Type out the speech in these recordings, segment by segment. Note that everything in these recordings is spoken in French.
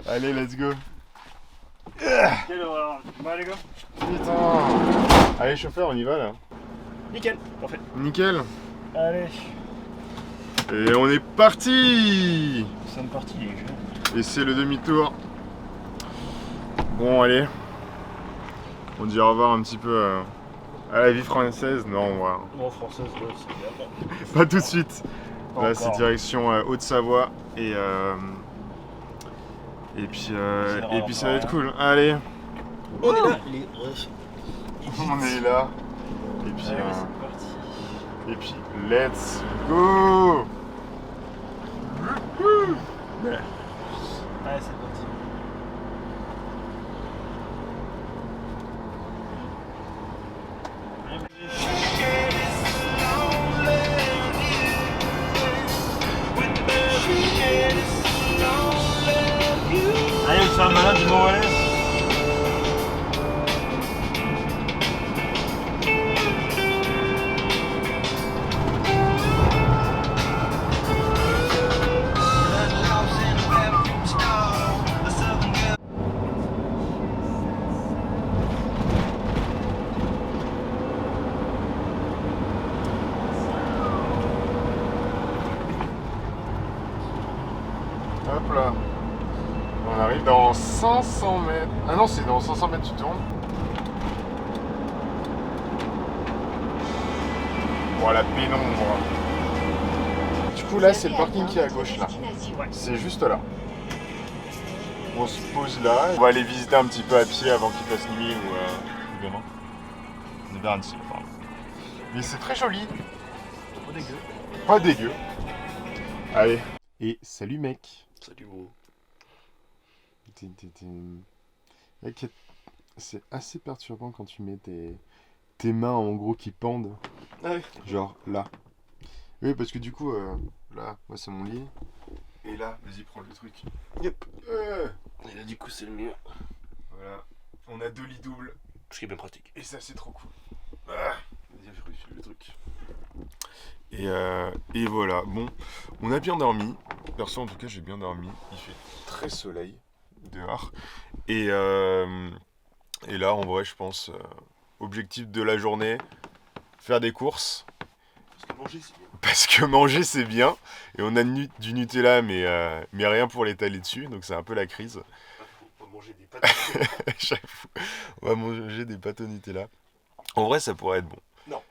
Allez, let's go. Quelle horreur. Bon les gars. Putain. Allez, chauffeur, on y va là. Nickel. Parfait. Nickel. Allez. Et on est parti. Nous sommes partis les jeux. Et c'est le demi-tour. Bon, allez. On dit au revoir un petit peu à la vie française. Non, voilà. Bon, française, ouais, c'est bien. Pas tout de suite. Pas Là, encore. c'est direction Haute-Savoie. Et puis ça va être cool. Allez, On est là. Les on est là. Et puis, Allez, c'est parti. et puis let's go. Allez, c'est parti. Allez, on se fait un malin du mot à l'aise. Hop là. On arrive dans 500 mètres. Ah non, c'est dans 500 mètres tu tournes. Oh la pénombre. Du coup là c'est le parking qui est à gauche là. C'est juste là. On se pose là. On va aller visiter un petit peu à pied avant qu'il fasse nuit ou demain. On est vers Annecy, pardon. Mais c'est très joli. Pas dégueu. Pas dégueu. Allez. Et salut mec. Salut gros. Mec, c'est assez perturbant quand tu mets tes mains en gros qui pendent. Ah oui. Genre là. Oui, parce que du coup, là, moi c'est mon lit. Et là, vas-y, prends le truc. Yep. Et là, du coup, c'est le mieux. Voilà. On a 2 lits doubles. Ce qui est bien pratique. Et ça, c'est trop cool. Vas-y, fais le truc. Et voilà. Bon, on a bien dormi. Perso, en tout cas, j'ai bien dormi. Il fait très soleil dehors. Et là, en vrai, je pense, objectif de la journée, faire des courses. Parce que manger, c'est bien. Et on a du Nutella, mais rien pour l'étaler dessus. Donc, c'est un peu la crise. On va manger des pâtes. J'avoue. On va manger des pâtes au Nutella. En vrai, ça pourrait être bon. Non,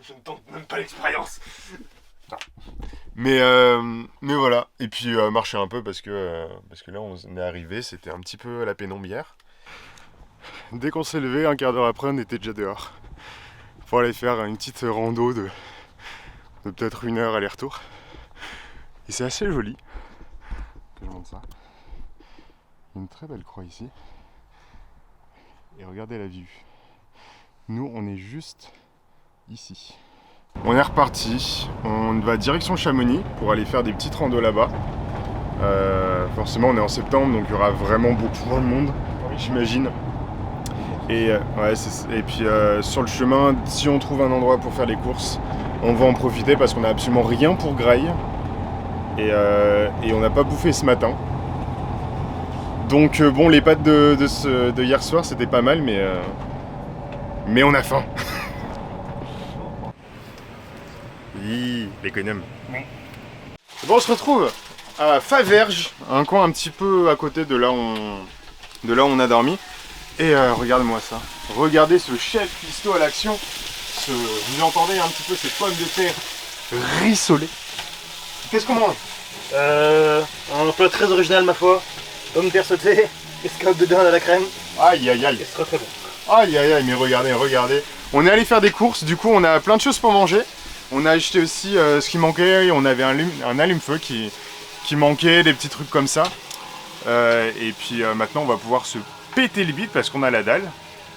je ne tente même pas l'expérience. Mais voilà. Et puis marcher un peu parce que là, on est arrivé. C'était un petit peu la pénombre hier. Dès qu'on s'est levé, un quart d'heure après, on était déjà dehors. Pour aller faire une petite rando de peut-être 1 heure aller-retour. Et c'est assez joli. Que je montre ça. Il y a une très belle croix ici. Et regardez la vue. Nous, on est juste ici. On est reparti. On va direction Chamonix pour aller faire des petites randos là-bas. Forcément, on est en septembre, donc il y aura vraiment beaucoup moins de monde, j'imagine. Et puis sur le chemin, si on trouve un endroit pour faire les courses, on va en profiter parce qu'on n'a absolument rien pour Grail. Et on n'a pas bouffé ce matin. Donc bon, les pâtes de hier soir, c'était pas mal, mais on a faim. Oui, l'économe. Bon, on se retrouve à Faverges, un coin un petit peu à côté de là où on a dormi. Et regarde-moi ça. Regardez ce chef cuistot à l'action. Vous entendez un petit peu ces pommes de terre rissolées. Qu'est-ce qu'on mange? Un plat très original, ma foi. Pommes de terre sautées, escalope de dinde à la crème. Aïe aïe aïe. Et c'est très très bon. Aïe aïe aïe, mais regardez. On est allé faire des courses, du coup on a plein de choses pour manger. On a acheté aussi ce qui manquait, on avait un allume-feu qui manquait, des petits trucs comme ça. Et puis maintenant on va pouvoir se péter le bide parce qu'on a la dalle.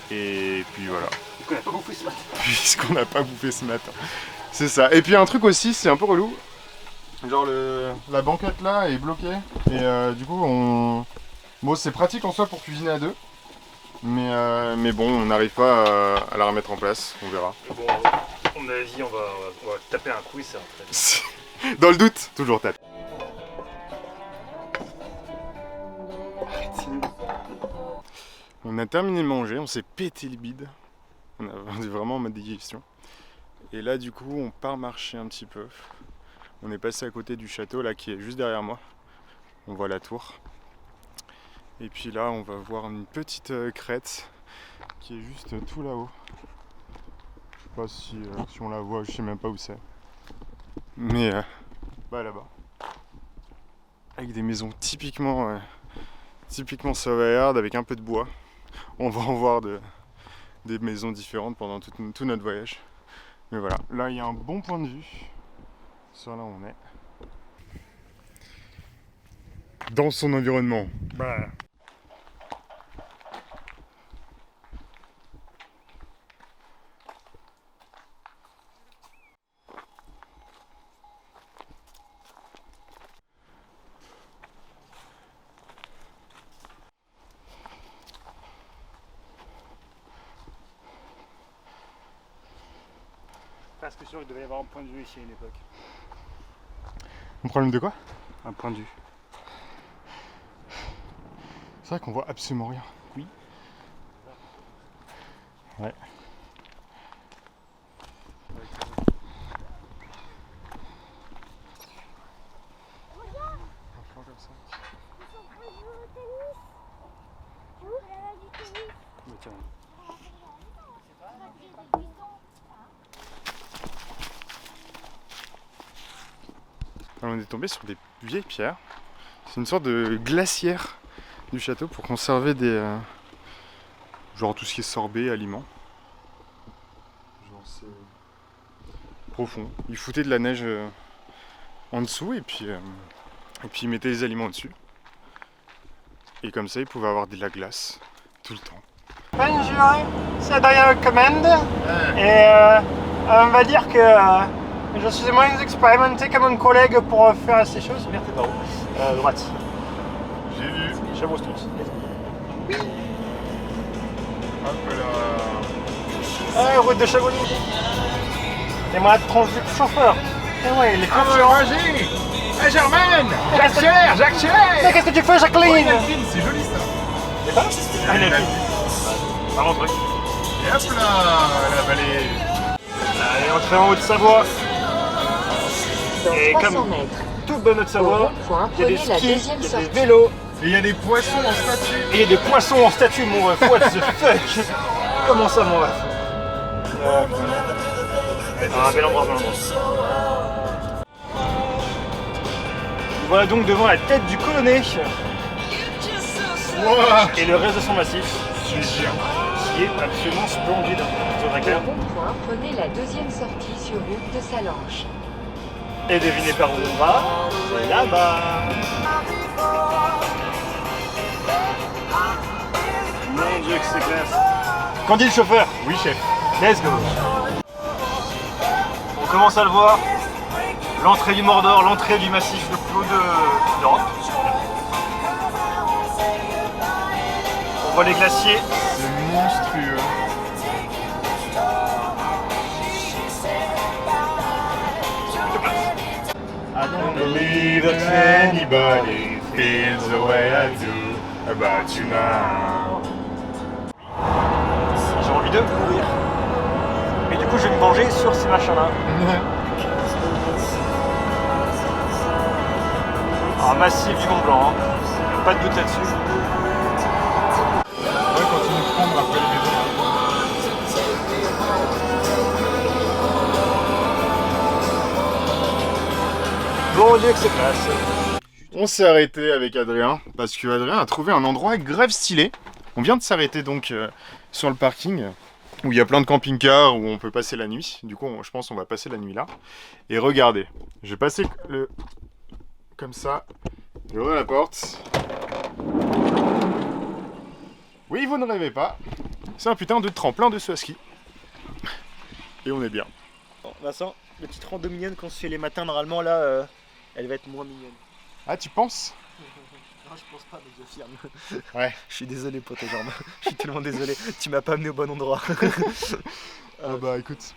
Et puis voilà. Qu'on n'a pas bouffé ce matin. Puisqu'on n'a pas bouffé ce matin. C'est ça. Et puis un truc aussi, c'est un peu relou. Genre la banquette là est bloquée. Et du coup bon c'est pratique en soi pour cuisiner à deux. Mais bon, on n'arrive pas à la remettre en place, on verra. Bon, à mon avis, on va taper un coup et ça va très bien. Dans le doute, toujours tape. On a terminé de manger, on s'est pété le bide. On est vraiment en mode digestion. Et là du coup on part marcher un petit peu. On est passé à côté du château là qui est juste derrière moi. On voit la tour. Et puis là on va voir une petite crête qui est juste tout là-haut. Je sais pas si on la voit, je sais même pas où c'est. Mais bah là-bas. Avec des maisons typiquement savoyardes avec un peu de bois. On va en voir des maisons différentes pendant tout notre voyage. Mais voilà, là il y a un bon point de vue sur là où on est. Dans son environnement. Bah. Presque sûr qu'il devait y avoir un point de vue ici à une époque. Un problème de quoi? Un point de vue. C'est vrai qu'on voit absolument rien. Oui. Ouais. Alors on est tombé sur des vieilles pierres. C'est une sorte de glacière du château pour conserver genre tout ce qui est sorbet, aliments. Genre c'est profond. Ils foutaient de la neige en dessous et puis ils mettaient les aliments dessus. Et comme ça ils pouvaient avoir de la glace tout le temps. Bonjour, c'est Adrien Command. Et on va dire que je suis moins expérimenté que mon collègue pour faire ces choses. Merde, par où droite. J'ai vu. Chavos tous. Hop là. Ah, route de Chamonix. Et moi, transit chauffeur. Et ouais, les confiants. Roger. Ah Germaine. Jacques Cher. Mais qu'est-ce que tu fais, Jacqueline? C'est joli ça. C'est pas une Delphine. Vraiment truc. Et hop là, la vallée. Allez, on fait en Haute-Savoie. Et comme toute bonne Haute-Savoie, il y a des skis, il y a des vélos. Et il y a des poissons en statue. Et il y a des poissons en statue, mon ref. What the fuck? Comment ça, mon ref? Un bel endroit, Voilà donc devant la tête du colonné. Wow. Et le reste de son massif. C'est géant. Qui est absolument splendide. Au bon point, prenez la deuxième sortie sur route de Salanches. Et devinez par où on va? C'est là-bas. Mon Dieu que c'est classe. Qu'en dit le chauffeur? Oui chef. Let's go. On commence à le voir. L'entrée du Mordor, l'entrée du massif le plus haut d'Europe. On voit les glaciers. C'est monstrueux. I don't Believe that anybody feels the way I do about you now. J'ai envie de mourir. Et du coup, je vais me venger sur ces machins-là. Un massif du Mont Blanc, hein. Pas de doute là-dessus. Ouais, continue de prendre après les maisons. Bon Dieu que c'est classe. On s'est arrêté avec Adrien parce que Adrien a trouvé un endroit grave stylé. On vient de s'arrêter donc sur le parking où il y a plein de camping-cars où on peut passer la nuit. Du coup, je pense qu'on va passer la nuit là. Et regardez, je vais passer le comme ça. Je vais ouvrir la porte. Oui, vous ne rêvez pas. C'est un putain de tremplin de saut à ski. Et on est bien. Bon, Vincent, la petite rando mignonne qu'on se fait les matins, normalement là, elle va être moins mignonne. Ah, tu penses? Non, je pense pas, mais j'affirme. Ouais. Je suis désolé pour tes jambes. Je suis tellement désolé. Tu m'as pas amené au bon endroit. Ah bah écoute,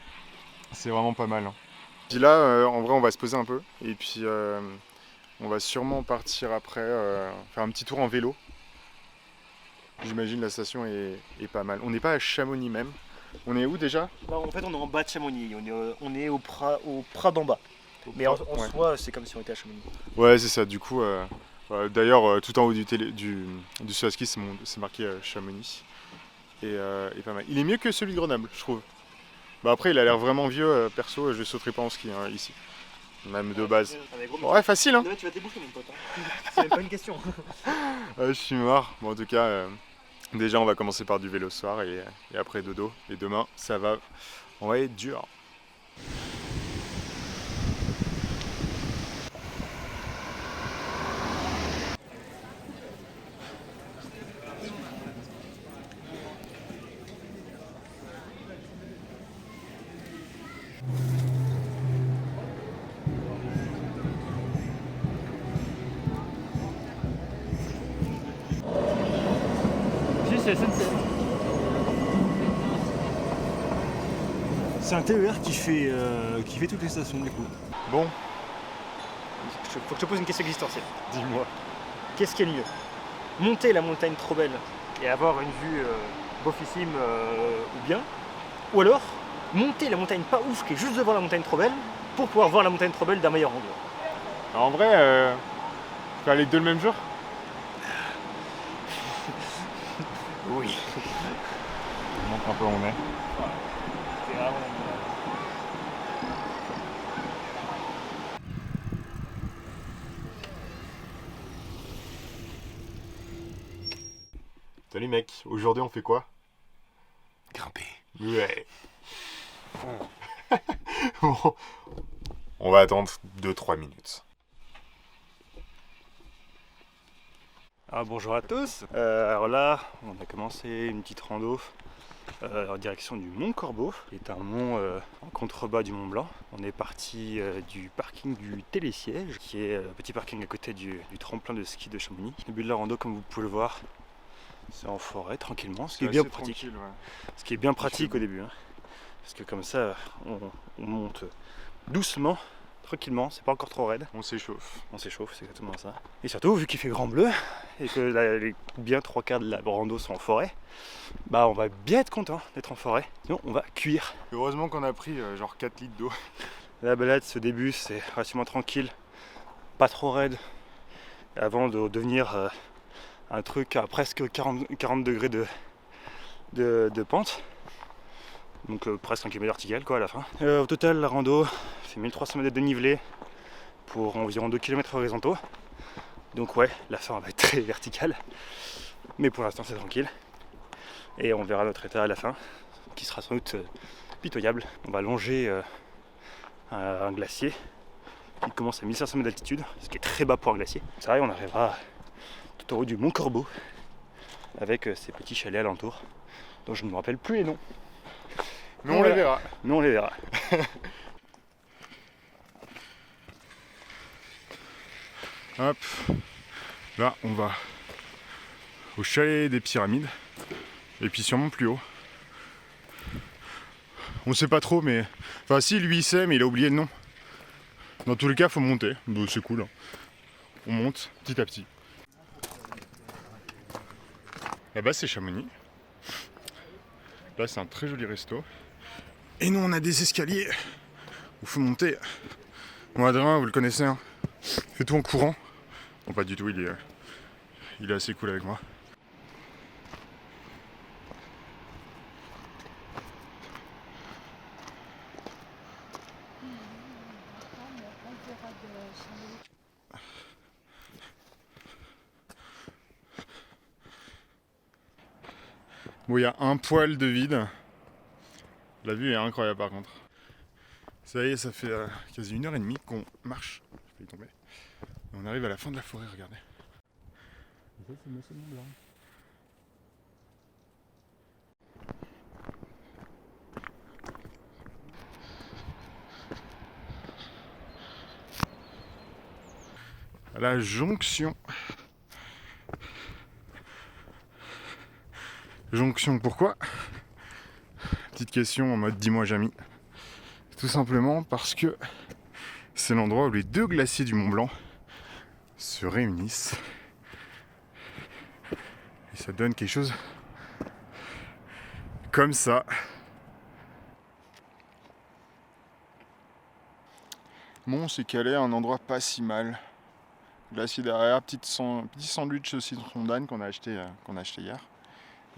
c'est vraiment pas mal. Hein. Puis là, en vrai, on va se poser un peu. Et puis, on va sûrement partir après, faire un petit tour en vélo. J'imagine la station est pas mal. On n'est pas à Chamonix même. On est où déjà? Non, en fait, on est en bas de Chamonix. On est au Prat d'en bas. Mais en Ouais. soi, c'est comme si on était à Chamonix. Ouais, c'est ça. Du coup, d'ailleurs, tout en haut du Suaski, c'est marqué Chamonix. Et pas mal. Il est mieux que celui de Grenoble, je trouve. Bah après, il a l'air vraiment vieux. Perso, je sauterai pas en ski ici. Même de base. Ouais, facile, hein. Tu vas t'éboucher, mon pote. C'est même pas une question. Je suis mort. Bon, en tout cas, déjà, on va commencer par du vélo ce soir et après dodo. Et demain, on va être dur. C'est SNCF. C'est un TER qui fait toutes les stations du coup. Bon, Faut que je te pose une question existentielle. dis-moi. Qu'est-ce qui est le mieux? Monter la montagne trop belle et avoir une vue beaufissime ou bien? Ou alors monter la montagne pas ouf qui est juste devant la montagne trop belle pour pouvoir voir la montagne trop belle d'un meilleur angle? Alors, en vrai, faire les deux le même jour? Oui. On montre un peu où on est. C'est vraiment... Salut mec, aujourd'hui on fait quoi? Grimper. Ouais. Bon, on va attendre 2-3 minutes. Ah, bonjour à tous. Alors là, on a commencé une petite rando en direction du Mont Corbeau, qui est un mont en contrebas du Mont Blanc. On est parti du parking du Télésiège, qui est un petit parking à côté du tremplin de ski de Chamonix. Le but de la rando, comme vous pouvez le voir, c'est en forêt, tranquillement, ce qui est bien pratique. Ce qui est bien pratique au début, hein. Parce que comme ça, on monte doucement, tranquillement, c'est pas encore trop raide. On s'échauffe. On s'échauffe, c'est exactement ça. Et surtout, vu qu'il fait grand bleu et que les bien 3/4 de la rando sont en forêt, bah on va bien être content d'être en forêt. Sinon, on va cuire. Heureusement qu'on a pris genre 4 litres d'eau. La balade, ce début, c'est relativement tranquille, pas trop raide, avant de devenir un truc à presque 40 degrés de pente. Donc presque 1 km vertical quoi à la fin. Au total, la rando fait 1300 mètres de dénivelé pour environ 2 km horizontaux. Donc ouais, la fin va être très verticale. Mais pour l'instant c'est tranquille. Et on verra notre état à la fin, qui sera sans doute pitoyable. On va longer un glacier qui commence à 1500 mètres d'altitude, ce qui est très bas pour un glacier. C'est vrai, on arrivera tout en haut du Mont Corbeau, avec ces petits chalets alentours, dont je ne me rappelle plus les noms. Mais on les verra. Mais on les verra. Hop. Là, on va au chalet des Pyramides. Et puis sûrement plus haut. On sait pas trop, mais... Enfin si, lui il sait, mais il a oublié le nom. Dans tous les cas, faut monter. Donc c'est cool. On monte petit à petit. Là-bas, c'est Chamonix. Là, c'est un très joli resto. Et nous, on a des escaliers où il faut monter. Bon, Adrien, vous le connaissez, hein. Il fait tout en courant. Bon, pas du tout, il est assez cool avec moi. Bon, il y a un poil de vide. La vue est incroyable par contre. Ça y est, ça fait quasi 1h30 qu'on marche. Je vais y tomber. Et on arrive à la fin de la forêt, regardez. Et ça, c'est le Mont Blanc. À la jonction. Jonction, pourquoi? Petite question en mode dis-moi Jamy. Tout simplement parce que c'est l'endroit où les deux glaciers du Mont Blanc se réunissent. Et Ça donne quelque chose comme ça. Bon, on s'est calé à un endroit pas si mal. Glacier derrière, petit sandwich aussi de Rondane qu'on a acheté hier.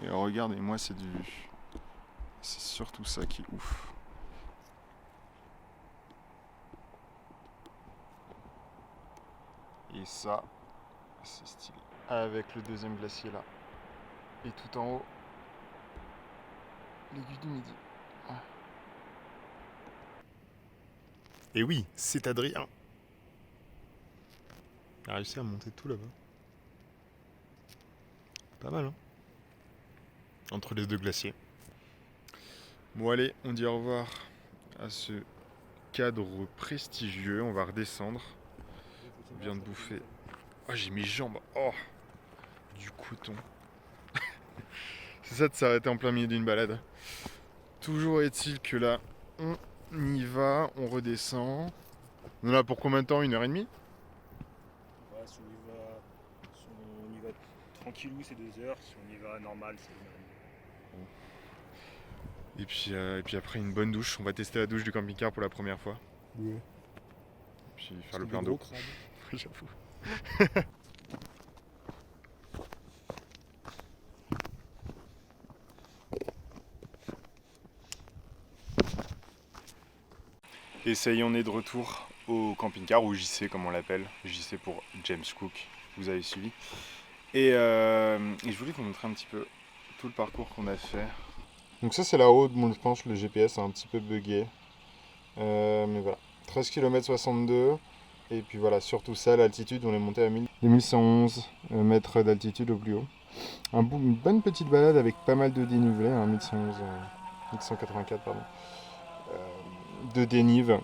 Et regardez-moi, c'est surtout ça qui est ouf. Et ça, c'est stylé. Avec le deuxième glacier là. Et tout en haut, l'aiguille du Midi. Et oui, c'est Adrien. Il a réussi à monter tout là-bas. Pas mal, hein? Entre les deux glaciers. Bon, allez, on dit au revoir à ce cadre prestigieux. On va redescendre. On vient de bouffer. Oh, j'ai mes jambes. Oh, du coton. C'est ça de s'arrêter en plein milieu d'une balade. Toujours est-il que là, on y va, on redescend. On est là pour combien de temps? 1h30? Ouais, si on y va tranquillou, c'est 2 heures. Si on y va normal, c'est 1h30. Et puis après, une bonne douche. On va tester la douche du camping-car pour la première fois. Ouais. Et puis faire le plein d'eau. J'avoue. Et ça y est, on est de retour au camping-car, ou JC comme on l'appelle. JC pour James Cook, vous avez suivi. Et je voulais vous montrer un petit peu tout le parcours qu'on a fait. Donc ça c'est la haute, bon, je pense que le GPS a un petit peu bugué. Mais voilà, 13 km 62. Et puis voilà, surtout ça, l'altitude, on est monté à 1111 mètres d'altitude au plus haut. Une bonne petite balade avec pas mal de dénivelé, hein, 1184 pardon. De dénive.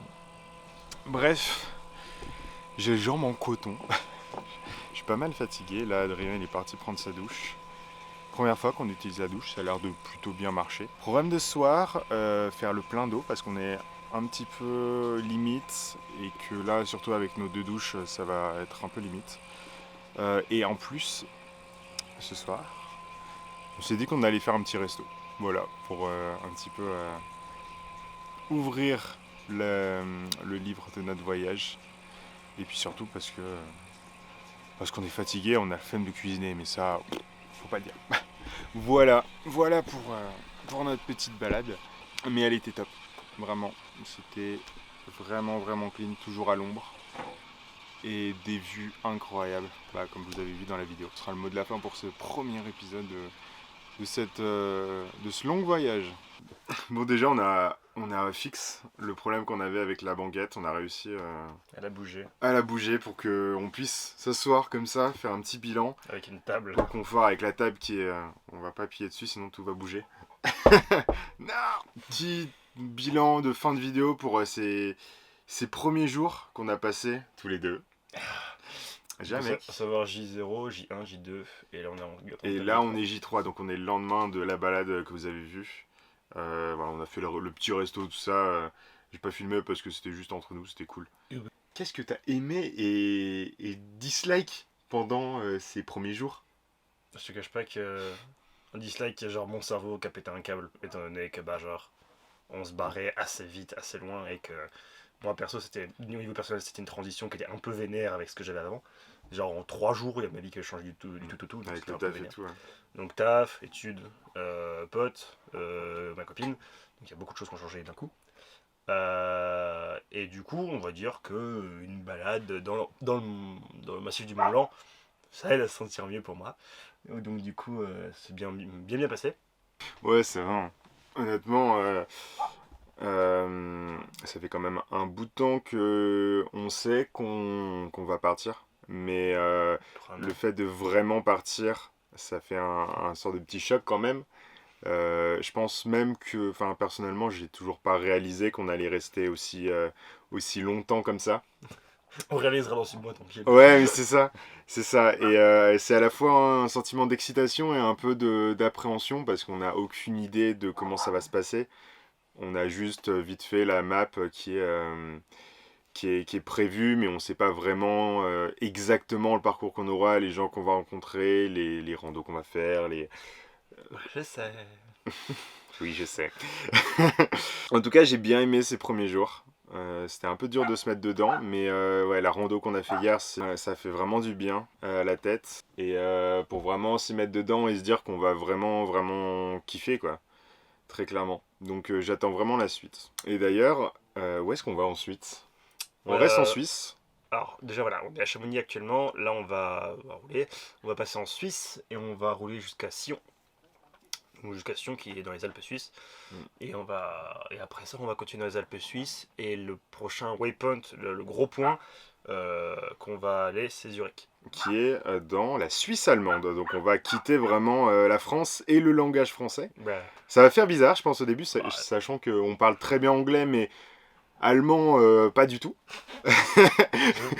Bref, j'ai les jambes en coton. Je suis pas mal fatigué. Là, Adrien il est parti prendre sa douche. Première fois qu'on utilise la douche, ça a l'air de plutôt bien marcher. Programme de ce soir, faire le plein d'eau parce qu'on est un petit peu limite et que là, surtout avec nos deux douches, ça va être un peu limite. Et en plus, ce soir, on s'est dit qu'on allait faire un petit resto. Voilà, pour un petit peu ouvrir le livre de notre voyage. Et puis surtout parce qu'on est fatigué, on a la flemme de cuisiner, mais ça, faut pas le dire. Voilà pour notre petite balade. Mais elle était top, vraiment. C'était vraiment clean, toujours à l'ombre. Et des vues incroyables, comme vous avez vu dans la vidéo. Ce sera le mot de la fin pour ce premier épisode de ce long voyage. Bon, déjà on a fixe le problème qu'on avait avec la banquette. On a réussi À la bouger pour qu'on puisse s'asseoir comme ça, faire un petit bilan. Avec une table. Au confort, avec la table qui est... on va pas appuyer dessus sinon tout va bouger. Non, petit bilan de fin de vidéo pour ces premiers jours qu'on a passés tous les deux. Jamais. À savoir J0, J1, J2, et là on est J3, donc on est le lendemain de la balade que vous avez vue. Voilà, on a fait le petit resto, tout ça. J'ai pas filmé parce que c'était juste entre nous, c'était cool. Qu'est-ce que t'as aimé et dislike pendant ces premiers jours? Je te cache pas que un dislike, genre mon cerveau qui a pété un câble, étant donné que on se barrait assez vite, assez loin, et que moi perso, au niveau personnel, c'était une transition qui était un peu vénère avec ce que j'avais avant. Genre en 3 jours, il y a ma vie qui a changé du tout. Donc avec le taf et tout. Ouais. Donc taf, études, potes, ma copine. Donc il y a beaucoup de choses qui ont changé d'un coup. Et du coup, on va dire qu'une balade dans le massif du Mont Blanc, ça aide à se sentir mieux pour moi. Donc du coup, c'est bien passé. Ouais, c'est vrai. Honnêtement, ça fait quand même un bout de temps qu'on sait qu'on va partir. Mais le fait de vraiment partir, ça fait un sort de petit choc quand même. Je pense même que, personnellement, j'ai toujours pas réalisé qu'on allait rester aussi longtemps comme ça. On réalisera dans 6 mois, tant pis. Ouais, mais c'est ça. Et c'est à la fois un sentiment d'excitation et un peu d'appréhension parce qu'on n'a aucune idée de comment ça va se passer. On a juste vite fait la map qui qui est prévu, mais on ne sait pas vraiment exactement le parcours qu'on aura, les gens qu'on va rencontrer, les randos qu'on va faire, Je sais. Oui, je sais. En tout cas, j'ai bien aimé ces premiers jours. C'était un peu dur de se mettre dedans, mais ouais, la rando qu'on a fait hier, ça fait vraiment du bien à la tête. Et pour vraiment s'y mettre dedans et se dire qu'on va vraiment, vraiment kiffer, quoi. Très clairement. Donc j'attends vraiment la suite. Et d'ailleurs, où est-ce qu'on va ensuite? On reste en Suisse. Alors déjà voilà, on est à Chamonix actuellement, là on va rouler, on va passer en Suisse et on va rouler jusqu'à Sion. Ou jusqu'à Sion qui est dans les Alpes suisses. Et après ça on va continuer dans les Alpes suisses et le prochain waypoint, le gros point qu'on va aller, c'est Zurich. Qui est dans la Suisse allemande. Donc on va quitter vraiment la France et le langage français. Bah, Ça va faire bizarre, je pense, au début, sachant qu'on parle très bien anglais, mais allemand, pas du tout.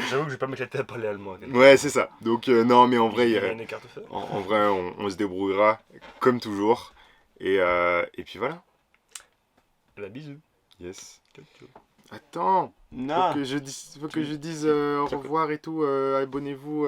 j'avoue que je vais pas m'éclater à parler allemand. Ouais, c'est ça. Donc non, mais en vrai, Une carte feu. en vrai on se débrouillera comme toujours. Et puis voilà. Bah bisous. Yes. Attends, Non. faut que je dise au revoir et tout. Abonnez-vous.